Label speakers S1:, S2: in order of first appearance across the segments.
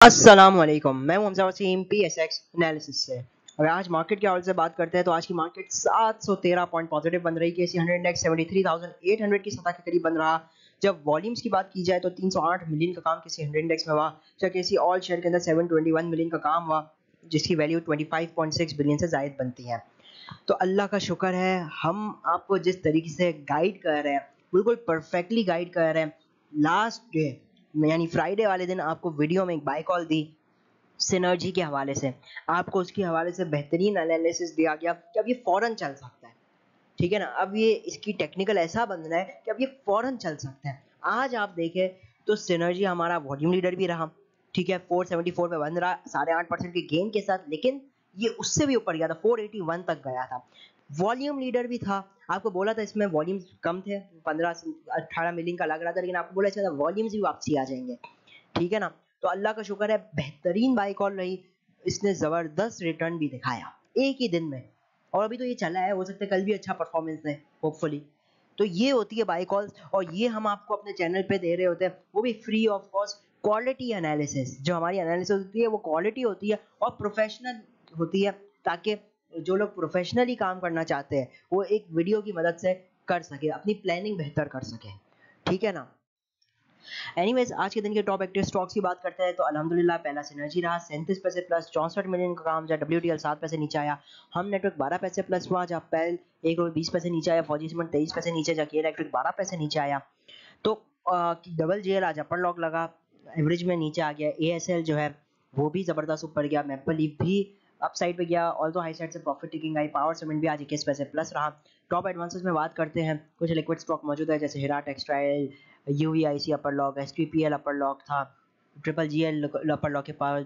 S1: अस्सलामुअलैकुम, मैं हूं हमजा वसीम पीएसएक्स एनालिसिस से। और आज मार्केट के हवाले से बात करते हैं तो आज की मार्केट 713 पॉइंट पॉजिटिव बन रही है। 100 इंडेक्स 73,800 की सतह के करीब बन रहा। जब वॉल्यूम्स की बात की जाए तो 308 मिलियन का काम किसी 100 इंडेक्स में हुआ, जबकि किसी ऑल शेयर के अंदर 721 मिलियन का काम हुआ, जिसकी वैल्यू 25.6 बिलियन से जायद बनती है। तो अल्लाह का शुक्र है, हम आपको जिस तरीके से गाइड कर रहे हैं, बिल्कुल परफेक्टली गाइड कर रहे हैं। लास्ट डे यानी फ्राइडे वाले दिन आपको वीडियो में एक बाय कॉल दी सिनर्जी के हवाले से। आपको उसके हवाले से बेहतरीन एनालिसिस दिया गया कि अब ये फौरन चल सकता है। ठीक है ना, अब ये इसकी टेक्निकल ऐसा बन रहा है कि अब ये फौरन चल सकता है। आज आप देखें तो सिनर्जी हमारा वॉल्यूम लीडर भी रहा। ठीक है, 474 पे बन रहा 8.5% के गेन के साथ, लेकिन ये उससे भी ऊपर गया था, 481 तक गया था। वॉल्यूम लीडर भी था। आपको बोला था इसमें वॉल्यूम कम थे, 15 से 18 मिलियन का लग रहा था, लेकिन आपको बोला इसका वॉल्यूम्स भी वापसी आ जाएंगे। ठीक है ना, तो अल्लाह का शुक्र है, बेहतरीन बाई कॉल रही। इसने जबरदस्त रिटर्न भी दिखाया एक ही दिन में। और अभी तो ये चला है, हो सकता है कल भी अच्छा परफॉर्मेंस दे, होपफुली। तो ये होती है बाई कॉल्स, और ये हम आपको अपने चैनल पे दे रहे होते हैं, वो भी free of cost. Quality analysis, जो हमारी एनालिसिस होती है वो क्वालिटी होती है और प्रोफेशनल होती है, ताकि जो लोग प्रोफेशनली काम करना चाहते हैं वो एक वीडियो की मदद से कर सके, अपनी प्लानिंग बेहतर कर सके। ठीक है ना। एनीवेज, आज के दिन के टॉप एक्टिव स्टॉक्स की बात करते हैं तो अल्हम्दुलिल्लाह पहला सिनर्जी रहा 37 पैसे प्लस 64 मिलियन का काम, जहाँ डब्ल्यू टी एल 7 पैसे नीचे आया। हम नेटवर्क 12 पैसे प्लस हुआ, जहाँ पेल 1 रुपये 20 पैसे नीचे आया। फौजी सीमेंट 23 पैसे नीचे, जहाँ के इलेक्ट्रिक 12 पैसे नीचे आया। तो डबल जेल आज अपर लॉक लगा, एवरेज में नीचे आ गया। ए एस एल जो है वो भी जबरदस्त ऊपर गया। मैपल लीफ भी अपसाइड पे गया, ऑल हाई साइड से profit taking I. Power cement भी आज 21 पैसे प्लस रहा। टॉप एडवांसेस में बात करते हैं, कुछ लिक्विड स्टॉक मौजूद है जैसे हिरा टेक्सटाइल, यूवीआईसी अपर लॉक, एसटीपीएल अपर लॉक था, ट्रिपल जीएल अपर लॉक के पास।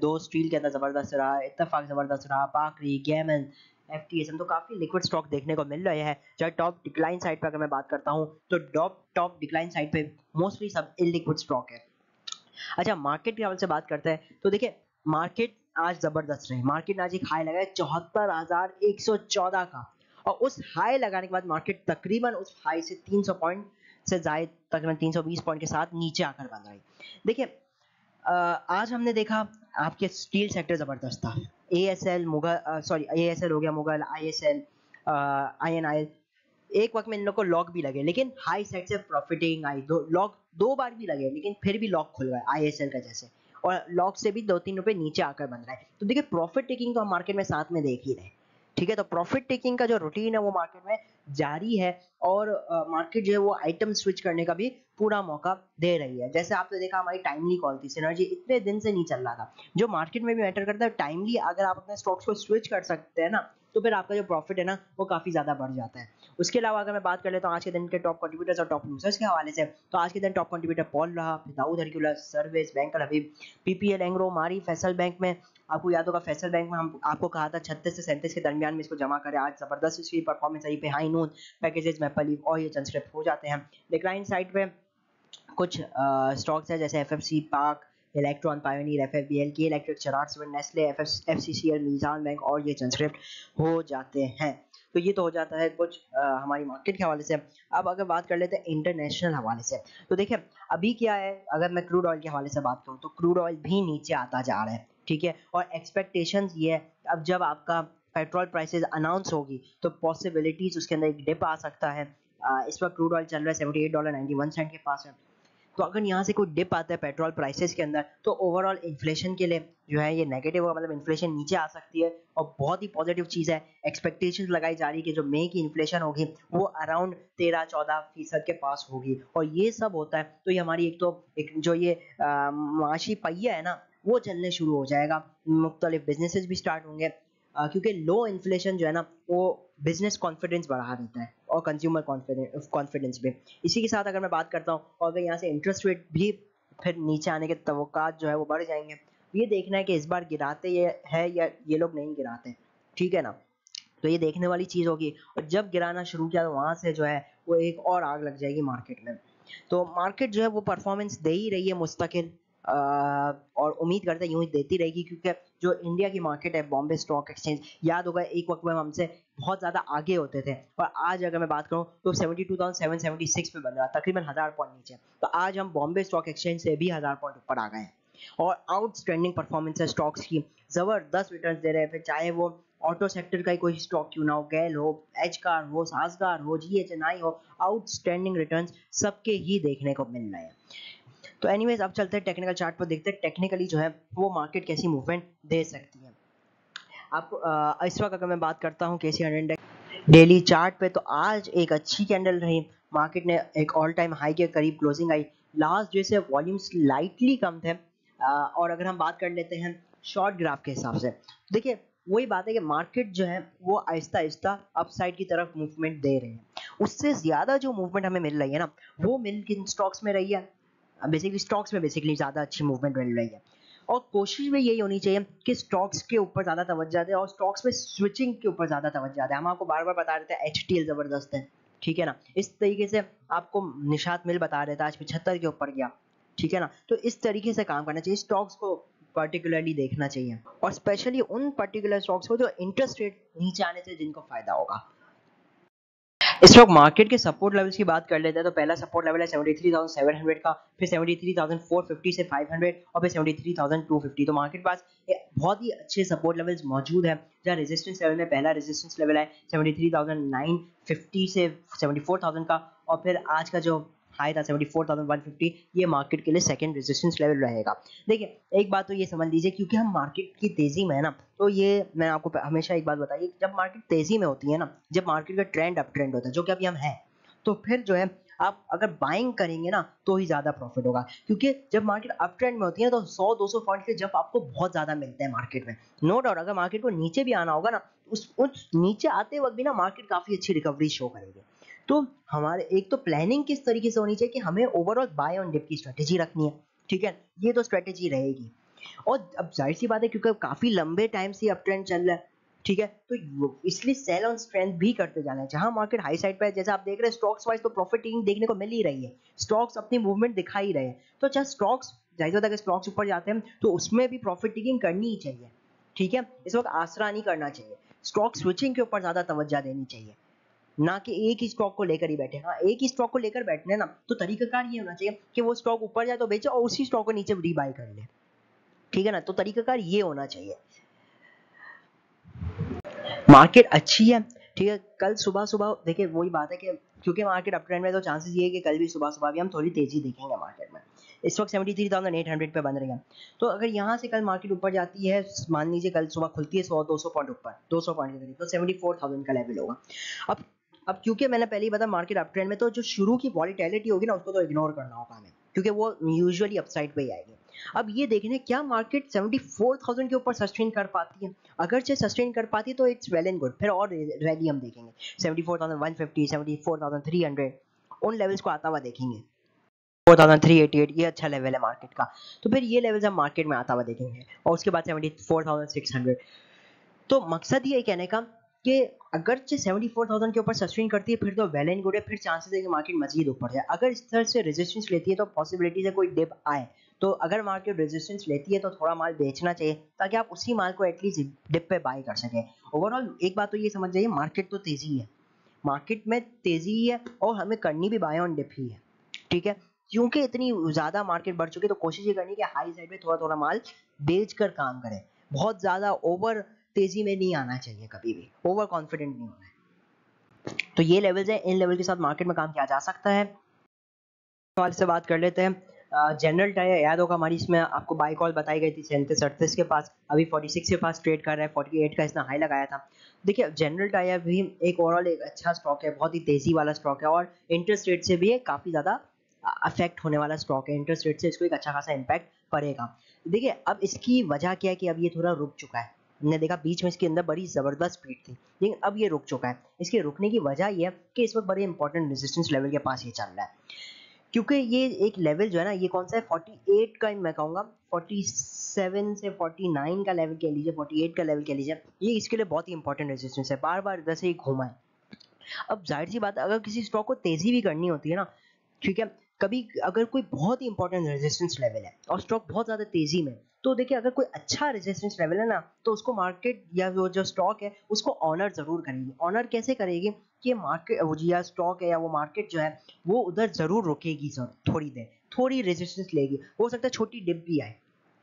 S1: दो स्टील के अंदर जबरदस्त रहा, इत्तेफाक जबरदस्त रहा, पाकरी, गेमन, एफटीएसएम, तो काफी लिक्विड स्टॉक देखने को मिल रहे हैं। चाहे टॉप डिक्लाइन साइड पर अगर मैं बात करता हूँ तो टॉप टॉप डिक्लाइन साइड पे मोस्टली सब इलिक्विड स्टॉक है। अच्छा, मार्केट के हवाले से बात करते हैं तो देखिए, मार्केट आज जबरदस्त रही। मार्केट ने आज एक हाई लगाया 74,114 का, और उस हाई लगाने के बाद मार्केट तकरीबन उस हाई से 300 पॉइंट से ज्यादा, तकरीबन 320 पॉइंट के साथ नीचे आकर बन रही। देखिए, आज हमने देखा आपके स्टील सेक्टर जबरदस्त था। एएसएल मुगल, सॉरी एएसएल हो गया, मुगल, आईएसएल, आईएनआई, एक वक्त में इन लोग को लॉक भी लगे, लेकिन हाई साइड से प्रॉफिटिंग आई। दो लॉक दो बार भी लगे, लेकिन फिर भी लॉक खुल गए आईएसएल का जैसे, और लॉक से भी 2-3 रुपए नीचे आकर बन रहा है। तो देखिए, प्रॉफिट टेकिंग तो हम मार्केट में साथ में देख ही रहे। ठीक है, तो प्रॉफिट टेकिंग का जो रूटीन है वो मार्केट में जारी है, और मार्केट जो है वो आइटम स्विच करने का भी पूरा मौका दे रही है। जैसे आपने देखा, हमारी टाइमली कॉल थी, सिनर्जी इतने दिन से नहीं चल रहा था। जो मार्केट में भी मैटर करता है, टाइमली अगर आप अपने स्टॉक्स को स्विच कर सकते हैं ना, तो फिर आपका जो प्रॉफिट है ना वो काफी ज्यादा बढ़ जाता है। उसके अलावा अगर मैं बात कर लेता हूँ आज के दिन के टॉप कंट्रीब्यूटर्स और टॉप लूजर्स के हवाले से, तो आज के दिन टॉप कंट्रीब्यूटर पॉल रहा, फिर दाऊद हरक्यूलस, सर्विस, बैंक अल हबीब, पीपीएल, एंग्रो, मारी, फैसल बैंक में। आपको याद होगा फैसल बैंक में हम आपको कहा था 36 से 37 के दरमियान में इसको जमा करें। आज जबरदस्त इसकी परफॉर्मेंस आई पे, हाई नून पैकेजेस में पली और ये चंद हो जाते हैं। डिक्लाइन साइड पे कुछ स्टॉक्स है जैसे एफएफसी, पाक, electron, Pioneer, FFBL, K Electric, Cherat cement, Nestle, FCCL, Meezan bank और ये चंस्क्रिप्ट हो जाते हैं। तो ये तो हो जाता है कुछ हमारी मार्केट के हवाले से। अब अगर बात कर लेते हैं इंटरनेशनल हवाले से, तो देखिए अभी क्या है, अगर मैं क्रूड ऑयल के हवाले से बात करूँ तो क्रूड ऑयल भी नीचे आता जा रहा है। ठीक है, और एक्सपेक्टेशंस ये है, अब जब आपका पेट्रोल प्राइसेस अनाउंस होगी तो पॉसिबिलिटीज उसके अंदर एक डिप आ सकता है। इस वक्त क्रूड ऑयल चल रहा है $78.91 के पास है। तो अगर यहाँ से कोई डिप आता है पेट्रोल प्राइसेस के अंदर, तो ओवरऑल इन्फ्लेशन के लिए जो है ये नेगेटिव होगा, मतलब इन्फ्लेशन नीचे आ सकती है। और बहुत ही पॉजिटिव चीज़ है, एक्सपेक्टेशंस लगाई जा रही है कि जो मई की इन्फ्लेशन होगी वो अराउंड 13-14% के पास होगी। और ये सब होता है तो ये हमारी एक जो ये माशी पहिया है ना वो चलने शुरू हो जाएगा। मुख्तलिफ बिजनेसेस भी स्टार्ट होंगे, क्योंकि लो इन्फ्लेशन जो है ना वो बिजनेस कॉन्फिडेंस बढ़ा देता है, और कंज्यूमर कॉन्फिडेंस भी। इसी के साथ अगर मैं बात करता हूँ, और अगर यहाँ से इंटरेस्ट रेट भी फिर नीचे आने के तवक्कात जो है वो बढ़ जाएंगे। ये देखना है कि इस बार गिराते ये है या ये लोग नहीं गिराते। ठीक है ना, तो ये देखने वाली चीज होगी। और जब गिराना शुरू किया तो वहां से जो है वो एक और आग लग जाएगी मार्केट में। तो मार्केट जो है वो परफॉर्मेंस दे ही रही है मुस्तकिल, और उम्मीद करते हैं यूं ही देती रहेगी, क्योंकि जो इंडिया की मार्केट है, बॉम्बे स्टॉक एक्सचेंज, याद होगा एक वक्त में हमसे बहुत ज्यादा आगे होते थे, और आज अगर मैं बात करूं तो 72,776 पे बन रहा, तकरीबन 1000 पॉइंट नीचे। तो आज हम बॉम्बे स्टॉक एक्सचेंज से भी 1000 पॉइंट ऊपर आ गए हैं। और आउटस्टैंडिंग परफॉर्मेंस है स्टॉक्स की, जबरदस्त रिटर्न्स दे रहे हैं, फिर चाहे वो ऑटो सेक्टर का ही कोई स्टॉक क्यों ना हो, गैल हो, एच कार हो, सासगार हो, GHNI हो, आउटस्टैंडिंग रिटर्न्स सबके ही देखने को मिल रहे हैं। तो एनीवेज अब चलते हैं टेक्निकल चार्ट पर, देखते हैं टेक्निकली जो है वो मार्केट कैसी मूवमेंट दे सकती है। आप इस वक्त अगर मैं बात करता हूँ KC100 इंडेक्स डेली चार्ट पे, तो आज एक अच्छी कैंडल रही, मार्केट ने एक ऑल टाइम हाई के करीब क्लोजिंग आई, लास्ट जैसे वॉल्यूम स्लाइटली कम थे। और अगर हम बात कर लेते हैं शॉर्ट ग्राफ के हिसाब से, देखिए वही बात है कि मार्केट जो है वो आहिस्ता आहिस्ता अपसाइड की तरफ मूवमेंट दे रहे हैं, उससे ज्यादा जो मूवमेंट हमें मिल रही है ना वो मिल किन स्टॉक्स में रही है, बेसिकली स्टॉक्स में बेसिकली ज़्यादा अच्छी मूवमेंट मिल रही है। और कोशिश भी यही होनी चाहिए कि स्टॉक्स के ऊपर ज़्यादा तवज्जो दें और स्टॉक्स में स्विचिंग के ऊपर ज़्यादा तवज्जो दें। हम आपको बार बार बता रहे थे HTL ज़बरदस्त है, ठीक है ना, इस तरीके से आपको निशात मिल बता रहे थे आज 75 के ऊपर गया, ठीक है ना, तो इस तरीके से काम करना चाहिए, स्टॉक्स को पर्टिकुलरली देखना चाहिए और स्पेशली उन पर्टिकुलर स्टॉक्स को जो इंटरेस्ट रेट नीचे आने से जिनको फायदा होगा। इस वक्त मार्केट के सपोर्ट लेवल्स की बात कर लेते हैं, तो पहला सपोर्ट लेवल है 73,700 का, फिर 73,450 से 500 और फिर 73,250। तो मार्केट पास बहुत ही अच्छे सपोर्ट लेवल्स मौजूद है, जहाँ रेजिस्टेंस लेवल में पहला रेजिस्टेंस लेवल है 73,950 से 74,000 का, और फिर आज का जो हाई था 74,150, ये मार्केट के लिए सेकंड रेजिस्टेंस लेवल रहेगा। देखिए एक बात तो ये समझ लीजिए, क्योंकि हम मार्केट की तेजी में है ना, तो ये मैं आपको हमेशा एक बात बताइए, जब मार्केट तेजी में होती है ना, जब मार्केट का ट्रेंड अप ट्रेंड होता है जो कि अभी हम हैं, तो फिर जो है आप अगर बाइंग करेंगे ना तो ही ज्यादा प्रॉफिट होगा, क्योंकि जब मार्केट अप ट्रेंड में होती है तो 100-200 पॉइंट के जब आपको बहुत ज्यादा मिलते हैं मार्केट में, नो डाउट अगर मार्केट को नीचे भी आना होगा ना, उस नीचे आते वक्त भी ना मार्केट काफी अच्छी रिकवरी शो करेगी। तो हमारे एक तो प्लानिंग किस तरीके से होनी चाहिए कि हमें ओवरऑल बाय ऑन डिप की स्ट्रेटेजी रखनी है, ठीक है, ये तो स्ट्रेटेजी रहेगी। और अब जाहिर सी बात है क्योंकि काफी लंबे टाइम से अप ट्रेंड चल रहा है, ठीक है, तो इसलिए सेल ऑन स्ट्रेंथ भी करते जाना है, जहां मार्केट हाई साइड पे है, जैसे आप देख रहे हैं स्टॉक्स वाइज तो प्रॉफिट टेकिंग देखने को मिल ही रही है, स्टॉक्स अपनी मूवमेंट दिखा ही रहे हैं, तो चाहे स्टॉक्स जाहिर सी बात है अगर स्टॉक्स ऊपर जाते हैं तो उसमें भी प्रॉफिट टेकिंग करनी ही चाहिए, ठीक है, इस वक्त आसरा नहीं करना चाहिए, स्टॉक स्विचिंग के ऊपर ज्यादा तवज्जो देनी चाहिए, ना कि एक ही स्टॉक को लेकर ही बैठे। हाँ एक ही स्टॉक को लेकर बैठने ना तो तरीकाकार ये होना चाहिए कि वो स्टॉक ऊपर जाए तो बेचे और उसी स्टॉक को नीचे रीबाय कर ले, ठीक है ना, तो तरीकाकार ये होना चाहिए। मार्केट अच्छी है, ठीक है, कल सुबह सुबह देखिए वही बात है कि क्योंकि मार्केट अप ट्रेंड में, तो चांसेस ये है कि कल भी सुबह सुबह भी हम थोड़ी तेजी देखेंगे मार्केट में। इस वक्त 73,800 पे बन रही है, तो अगर यहाँ से कल मार्केट ऊपर जाती है, मान लीजिए कल सुबह खुलती है 100-200 पॉइंट ऊपर, 200 पॉइंट के करीब, तो 74,000 का लेवल होगा। अब अब क्योंकि मैंने पहले ही बताया मार्केट अप ट्रेंड में, तो जो शुरू की वॉलीटिलिटी होगी ना उसको तो इग्नोर करना होगा हमें, क्योंकि वो यूजुअली अपसाइड पे ही आएगी। अब ये देखने क्या मार्केट 74,000 के ऊपर सस्टेन कर पाती है, अगर से सस्टेन कर पाती है तो इट्स वेल एंड गुड, फिर और रैली हम देखेंगे 74,150, 74,300 उन लेवल्स को आता हुआ देखेंगे, 4388 ये अच्छा लेवल है मार्केट का, तो फिर ये लेवल्स हम मार्केट में आता हुआ देखेंगे, और उसके बाद 74,600। तो मकसद ये कहने का कि अगर 74,000 के ऊपर सस्टेन करती है फिर तो वेल एंड गुड है, फिर चांसेस है कि मार्केट मजीद ऊपर जाए, अगर इस तरह से रेजिस्टेंस लेती है तो पॉसिबिलिटी है कोई डिप आए, तो अगर मार्केट रेजिस्टेंस लेती है तो थोड़ा माल बेचना चाहिए ताकि आप उसी माल को एटलीस्ट डिप पे बाय कर सकें। ओवरऑल एक बात तो ये समझ जाइए, मार्केट तो तेजी है, मार्केट में तेजी ही है और हमें करनी भी बाय ऑन डिप ही है, ठीक है, क्योंकि इतनी ज्यादा मार्केट बढ़ चुकी है तो कोशिश ये करनी है कि हाई साइड में थोड़ा थोड़ा माल बेच कर काम करें, बहुत ज्यादा ओवर तेजी में नहीं आना चाहिए, कभी भी ओवर कॉन्फिडेंट नहीं होना है। तो ये लेवल्स है, इन लेवल के साथ मार्केट में काम किया जा सकता है। वाले से बात कर लेते हैं, जनरल टायर याद होगा हमारी, इसमें आपको बाई कॉल बताई गई थी 37-38 के पास, अभी 46 के पास ट्रेड कर रहा है, 48 का इसने हाई लगाया था। देखिए जनरल टायर भी एक ओवरऑल एक अच्छा स्टॉक है, बहुत ही तेजी वाला स्टॉक है, और इंटरेस्ट रेट से भी ये काफी ज्यादा अफेक्ट होने वाला स्टॉक है, इंटरेस्ट रेट से इसको एक अच्छा खासा इम्पैक्ट पड़ेगा। देखिए अब इसकी वजह क्या है कि अब ये थोड़ा रुक चुका है, हमने देखा बीच में इसके अंदर बड़ी जबरदस्त स्पीड थी, लेकिन अब ये रुक चुका है, इसके रुकने की वजह ये है कि इस वक्त बड़े इंपॉर्टेंट रेजिस्टेंस लेवल के पास ये चल रहा है, क्योंकि ये एक लेवल जो है ना, ये कौन सा है 48 का, मैं कहूँगा 47 से 49 का लेवल कह लीजिए, 48 का लेवल कह लीजिए, ये इसके लिए बहुत ही इंपॉर्टेंट रेजिस्टेंस है, बार बार इधर से ही घूमा है। अब जाहिर सी बात है अगर किसी स्टॉक को तेजी भी करनी होती है ना, ठीक है, कभी अगर कोई बहुत ही इंपॉर्टेंट रेजिस्टेंस लेवल है और स्टॉक बहुत ज्यादा तेजी में, तो देखिए अगर कोई अच्छा रेजिस्टेंस लेवल है ना तो उसको मार्केट या वो जो स्टॉक है उसको ऑनर जरूर करेगी। ऑनर कैसे करेगी कि मार्केट या स्टॉक है या वो मार्केट जो है वो उधर जरूर रुकेगी सर, थोड़ी देर थोड़ी रेजिस्टेंस लेगी, हो सकता है छोटी डिप भी आए,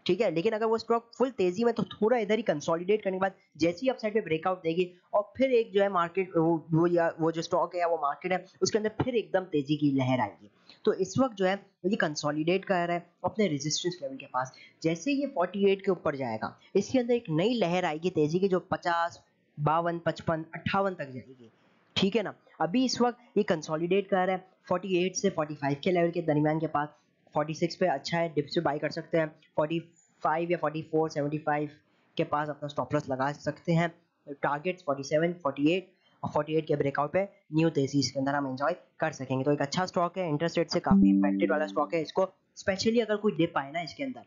S1: ठीक है, लेकिन अगर वो स्टॉक फुल तेजी में तो थोड़ा इधर ही कंसोलिडेट करने के बाद जैसे ही अपसाइड पे ब्रेकआउट देगी और फिर एक जो है मार्केट वो जो स्टॉक है या वो मार्केट है उसके अंदर फिर एकदम तेजी की लहर आएगी। तो इस वक्त जो है ये कंसोलिडेट कर रहा है अपने रेजिस्टेंस लेवल के पास। जैसे ये 48 के ऊपर जाएगा इसके अंदर एक नई लहर आएगी तेजी की जो 50, 52, 55, 58 तक जाएगी। ठीक है ना, अभी इस वक्त ये कंसोलिडेट कर रहा है 48 से 45 के लेवल के दरमियान के पास। 46 पे अच्छा है, डिप से बाई कर सकते हैं। 45 या 44, 75 के पास अपना स्टॉप लॉस लगा सकते हैं। टारगेट 47, 48 और 48 के ब्रेकआउट पे न्यू तेजी इसके अंदर हम एंजॉय कर सकेंगे। तो एक अच्छा स्टॉक है, इंटरेस्ट रेट से काफी इम्पैक्टेड वाला स्टॉक है। इसको स्पेशली अगर कोई डिप आए ना इसके अंदर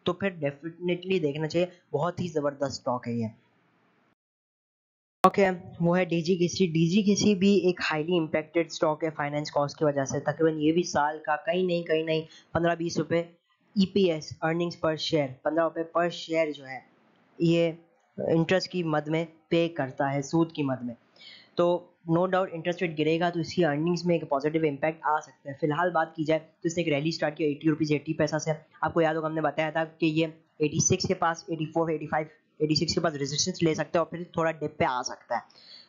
S1: तो फिर डेफिनेटली देखना चाहिए, बहुत ही जबरदस्त स्टॉक है ये। स्टॉक है वो है डीजीकेसी। डीजीकेसी भी एक हाईली इम्पैक्टेड स्टॉक है फाइनेंस कॉस्ट की वजह से। तकरीबन ये भी साल का कहीं नहीं 15-20 रुपए ईपीएस अर्निंग्स पर शेयर, 15 रुपए पर शेयर जो है ये इंटरेस्ट की मद में पे करता है, सूद की मद में। तो नो डाउट इंटरेस्ट रेट गिरेगा तो इसकी अर्निंग्स में एक पॉजिटिव इम्पैक्ट आ सकता है। फिलहाल बात की जाए तो इसने एक रैली स्टार्ट किया 80 रुपीज़ 80 पैसा से। आपको याद होगा हमने बताया था कि ये 86 के पास 84, 85, 86 के पास रेजिस्टेंस ले सकता है और फिर थोड़ा डिप पे आ सकता है।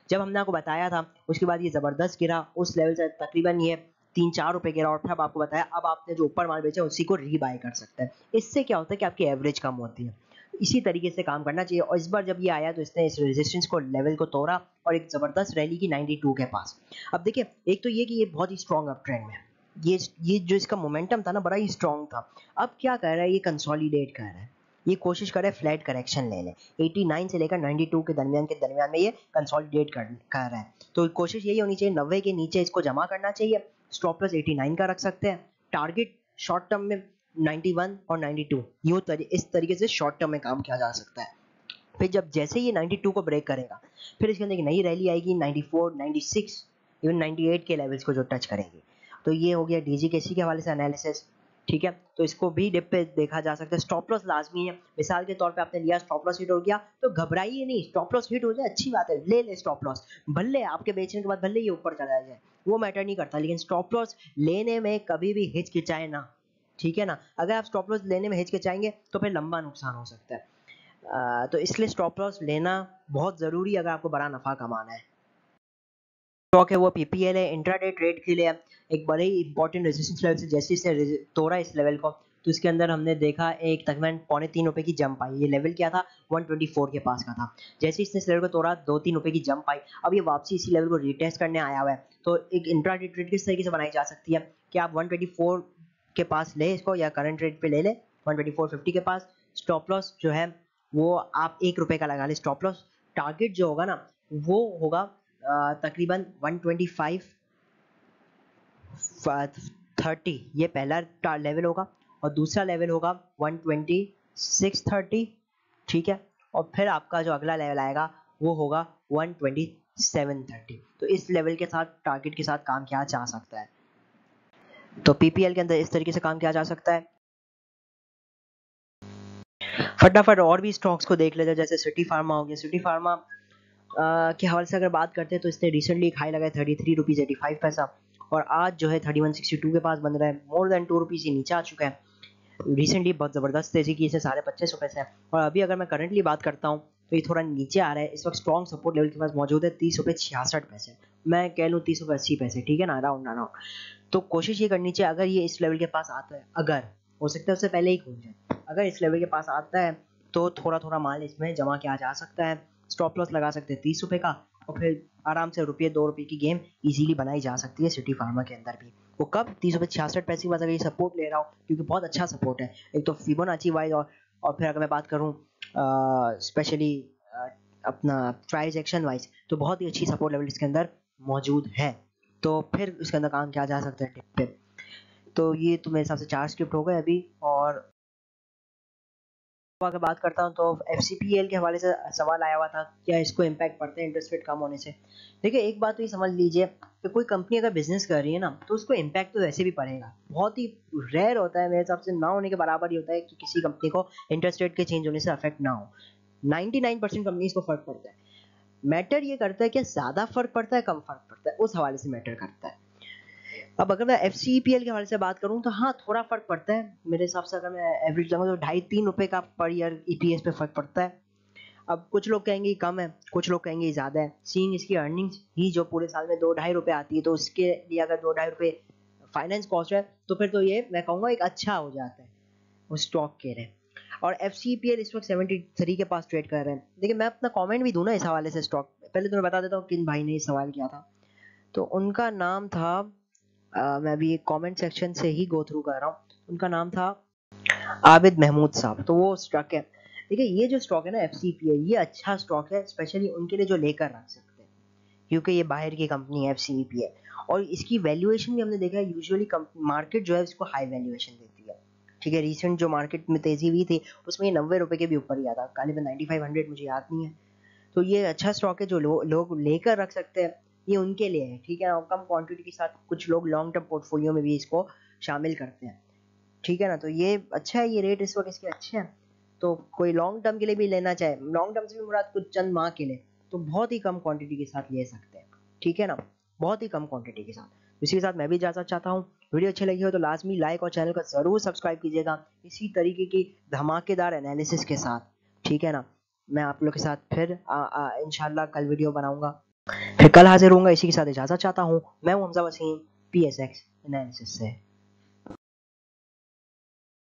S1: जब हमने आपको बताया था उसके बाद ये ज़बरदस्त गिरा उस लेवल से, तकरीबन ये 3-4 रुपए गिरा और फिर अब आपको बताया अब आपने जो ऊपर माल बेचा उसी को रीबाय कर सकते हैं। इससे क्या होता है कि आपकी एवरेज कम होती है। इसी तरीके से काम करना चाहिए। और इस बार जब ये आया तो इसने इस रेजिस्टेंस को लेवल को तोड़ा और एक जबरदस्त रैली की 92 के पास। अब देखिए एक तो ये कि ये बहुत ही स्ट्रॉन्ग अप ट्रेंड में, ये जो इसका मोमेंटम था ना बड़ा ही स्ट्रॉन्ग था। अब क्या कर रहा है, ये कंसोलिडेट कर रहा है, ये कोशिश कर रहा है फ्लैट करेक्शन लेने। 89 से लेकर 92 के दरमियान में ये कंसोलिडेट कर रहा है। तो कोशिश यही होनी चाहिए 90 के नीचे इसको जमा करना चाहिए। स्टॉप लॉस 89 का रख सकते हैं। टारगेट शॉर्ट टर्म में 91 और 92, इस तरीके से शॉर्ट टर्म में काम किया जा सकता है। फिर जब जैसे ये 92 को ब्रेक करेगा फिर इसके अंदर एक नई रैली आएगी 94, 96, इवन 98 के लेवल्स को जो टच करेगी। तो ये हो गया डीजीकेसी के हवाले से एनालिसिस। ठीक है, तो इसको भी डिप पे देखा जा सकता है। स्टॉप लॉस लाजमी है। मिसाल के तौर पे आपने लिया स्टॉप लॉस हिट हो गया तो घबराइए नहीं, स्टॉप लॉस हिट हो जाए अच्छी बात है, ले ले स्टॉप लॉस। भले आपके बेचने के बाद भले ये ऊपर चला जाए वो मैटर नहीं करता, लेकिन स्टॉप लॉस लेने में कभी भी हिचकिचाए ना। ठीक है ना, अगर आप स्टॉप लॉस लेने में हिचकिचाएंगे तो फिर लंबा नुकसान हो सकता है। तो इसलिए स्टॉप लॉस लेना बहुत ज़रूरी है अगर आपको बड़ा नफ़ा कमाना है। स्टॉक है वो पीपीएल है, इंट्राडे ट्रेड के लिए एक बड़े ही इंपॉर्टेंट रेजिस्टेंस लेवल से जैसे इसने तोड़ा इस लेवल को तो इसके अंदर हमने देखा एक तकरीबन 2.25 की जंप आई। ये लेवल क्या था 124 के पास का था। जैसे इसने इस लेवल को तोड़ा 2-3 रुपए की जंप आई। अब ये वापसी इसी लेवल को रिटेस्ट करने आया हुआ है। तो एक इंट्राडे ट्रेड किस तरीके से बनाई जा सकती है कि आप 124 के पास ले इसको या करंट रेट पे ले ले 124.50 के पास। स्टॉप लॉस जो है वो आप 1 रुपए का लगा ले स्टॉप लॉस। टारगेट जो होगा ना वो होगा तकरीबन 125 30, ये पहला लेवल होगा और दूसरा लेवल होगा 126.30। ठीक है, और फिर आपका जो अगला लेवल आएगा वो होगा 127.30। तो इस लेवल के साथ टारगेट के साथ काम किया जा सकता है। तो पीपीएल के अंदर इस तरीके से काम किया जा सकता है। फटाफट और भी स्टॉक्स को देख लेते हैं, जैसे सिटी फार्मा हो गया। सिटी फार्मा के हवाले से अगर बात करते हैं तो इसने रिसेंटली एक हाई लगाया 33 रुपीज़ 85 पैसा और आज जो है 3162 के पास बन रहा है। मोर देन 2 रुपीज़ ही नीचे आ चुका है। रिसेंटली बहुत ज़बरदस्त तेजी की इसे 25.5 रुपये से। और अभी अगर मैं करंटली बात करता हूँ तो ये थोड़ा नीचे आ रहा है। इस वक्त स्ट्रॉन्ग सपोर्ट लेवल के पास मौजूद है 30.66 रुपये, मैं कह लूँ 30.80। ठीक है ना, अराउंड। तो कोशिश ये करनी चाहिए अगर ये इस लेवल के पास आता है, अगर हो सकता है उससे पहले ही खुल जाए, अगर इस लेवल के पास आता है तो थोड़ा थोड़ा माल इसमें जमा किया जा सकता है। स्टॉप लॉस लगा सकते हैं 30 रुपए का और फिर आराम से रुपये 2 रुपये की गेम इजीली बनाई जा सकती है सिटी फार्मा के अंदर भी। वो कब 30.66 के बाद अगर ये सपोर्ट ले रहा हो क्योंकि बहुत अच्छा सपोर्ट है एक तो फिबोनाची वाइज और फिर अगर मैं बात करूँ स्पेशली अपना प्राइस एक्शन वाइज तो बहुत ही अच्छी सपोर्ट लेवल इसके अंदर मौजूद है। तो फिर इसके अंदर काम किया जा सकता है टिप पे। तो ये तो मेरे हिसाब से 4 स्क्रिप्ट हो गए अभी। और अगर बात करता हूँ तो एफसीपीएल के हवाले से सवाल आया हुआ था क्या इसको इम्पैक्ट पड़ता है इंटरेस्ट रेट कम होने से। देखिए एक बात तो ये समझ लीजिए कि कोई कंपनी अगर बिजनेस कर रही है ना तो उसको इम्पैक्ट तो वैसे भी पड़ेगा। बहुत ही रेयर होता है, मेरे हिसाब से ना होने के बराबर ही होता है कि किसी कंपनी को इंटरेस्ट रेट के चेंज होने से अफेक्ट ना हो। 99% कंपनीज को फर्क पड़ता है। मैटर ये करता है कि ज़्यादा फर्क पड़ता है कम फर्क पड़ता है, उस हवाले से मैटर करता है। अब अगर मैं FCPL के हवाले से बात करूं तो हाँ थोड़ा फर्क पड़ता है मेरे हिसाब से। अगर मैं एवरेज लगाऊं तो 2.5-3 रुपए का पर ईयर EPS पे फर्क पड़ता है। अब कुछ लोग कहेंगे कम है, कुछ लोग कहेंगे ज़्यादा है। सीइंग इसकी अर्निंग्स ही जो पूरे साल में 2-2.5 रुपए आती है, तो उसके लिए अगर 2-2.5 रुपए फाइनेंस कॉस्ट है तो फिर तो ये मैं कहूँगा एक अच्छा हो जाता है उस स्टॉक के लिए। और FCPL इस वक्त 73 के पास ट्रेड कर रहे हैं। देखिए मैं अपना कमेंट भी दूं ना इस हवाले से स्टॉक, पहले तो मैं बता देता हूँ किन भाई ने सवाल किया था। तो उनका नाम था मैं अभी एक कमेंट सेक्शन से ही गो थ्रू कर रहा हूँ। उनका नाम था आबिद महमूद साहब। तो वो स्टॉक है, देखिए ये जो स्टॉक है ना FCPL, ये अच्छा स्टॉक है स्पेशली उनके लिए जो लेकर रख सकते हैं, क्योंकि ये बाहर की कंपनी है FCPL। और इसकी वैल्यूएशन भी हमने देखा है, यूजुअली मार्केट जो है इसको हाई वैल्यूएशन देती है। ठीक है, रिसेंट जो मार्केट में तेजी हुई थी उसमें ये 90 रुपए के भी ऊपर ही आता, गालिबन 9500, मुझे याद नहीं है। तो ये अच्छा स्टॉक है जो लोग लेकर रख सकते हैं, ये उनके लिए है। ठीक है, और कम क्वांटिटी के साथ कुछ लोग लॉन्ग टर्म पोर्टफोलियो में भी इसको शामिल करते हैं। ठीक है ना, तो ये अच्छा है, ये रेट इस वक्त इसके अच्छे हैं। तो कोई लॉन्ग टर्म के लिए भी लेना चाहे, लॉन्ग टर्म से भी मुराद कुछ चंद माह के लिए, तो बहुत ही कम क्वांटिटी के साथ ले सकते हैं। ठीक है ना, बहुत ही कम क्वांटिटी के साथ। इसी के साथ मैं भी इजाजत चाहता हूँ। वीडियो अच्छी लगी हो तो लाजमी लाइक और चैनल को जरूर सब्सक्राइब कीजिएगा इसी तरीके की धमाकेदार एनालिसिस के साथ। ठीक है ना, मैं आप लोग के साथ फिर इंशाल्लाह कल वीडियो बनाऊंगा, फिर कल हाजिर होऊंगा। इसी के साथ इजाजत चाहता हूँ। मैं हूँ हमजा वसीम, PSX एनालिसिस से।